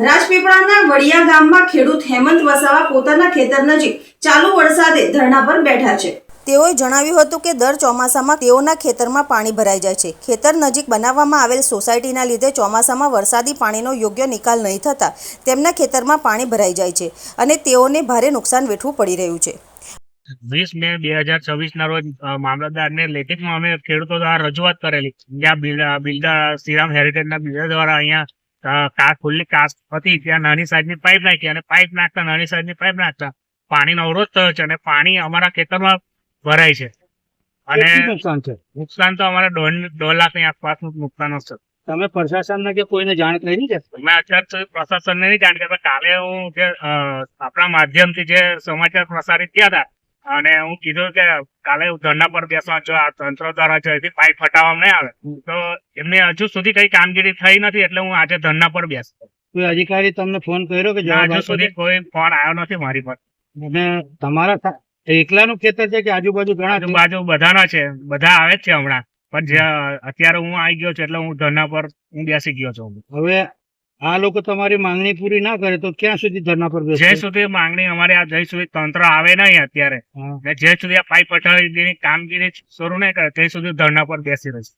રાજપીપળાના વડિયા ગામમાં ખેડૂત હેમંત વસાવા પોતાના ખેતર નજીક ચાલુ વરસાદે ધરણા પર બેઠા છે। તેઓએ જણાવ્યું હતું કે દર ચોમાસામાં તેઓના ખેતરમાં પાણી ભરાઈ જાય છે। ખેતર નજીક બનાવવામાં આવેલ સોસાયટીના લીધે ચોમાસામાં વરસાદી પાણીનો યોગ્ય નિકાલ નહીં થતા તેમના ખેતરમાં પાણી ભરાઈ જાય છે અને તેઓને ભારે નુકસાન વેઠવું પડી રહ્યું છે। 20 મે 2024 ના રોજ મામલતદારને લેખિતમાં અમે ખેડૂતો દ્વારા રજૂઆત કરેલી, જ્યાં બિલ્ડર શ્રીરામ હેરિટેજના બિલ્ડર દ્વારા અહીંયા ખુલ્લી કાચ હતી, ત્યાં નાની સાઈઝની પાઇપ નાખી અને પાઇપ નાખતા નાની સાઈઝની પાઇપ નાખતા પાણીનો અવરોધ થયો છે અને પાણી અમારા ખેતરમાં ભરાય છે અને નુકસાન તો અમારે 1.5 લાખની આસપાસનું નુકસાન હશે। તમે પ્રશાસનને કે કોઈને જાણ કરી છે? મેં અત્યાર સુધી પ્રશાસનને નહીં જાણ કરતા, કાલે હું જે આપણા માધ્યમથી જે સમાચાર પ્રસારિત થયા હતા અને હું કીધું કે કાલે ધરણા પર બેસવા, જો આ તંત્ર દ્વારા જો એથી પાઇપ હટાવવામાં નહીં આવે તો એમને હજુ સુધી કઈ કામગીરી થઈ નથી, એટલે હું આજે ધરણા પર બેસતો। કોઈ અધિકારી તમને ફોન કર્યો કે હજુ સુધી કોઈ ફોન આવ્યો નથી મારી પર। અને તમારા એકલાનું ખેતર છે કે આજુબાજુ ઘણા આજુબાજુ બધાના છે, બધા આવે જ છે હમણાં, પણ જે અત્યારે હું આવી ગયો છું એટલે હું ધરણા પર બેસી ગયો છું। હવે આ લોકો તમારી માંગણી પૂરી ના કરે તો ક્યાં સુધી ધરણા પર બેસશે? જ્યાં સુધી માંગણી અમારે આ જ્યાં સુધી તંત્ર આવે નહીં અત્યારે, જ્યાં સુધી આ પાઇપ હટાવી કામગીરી શરૂ નહીં કરે ત્યાં સુધી ધરણા પર બેસી રહીશ।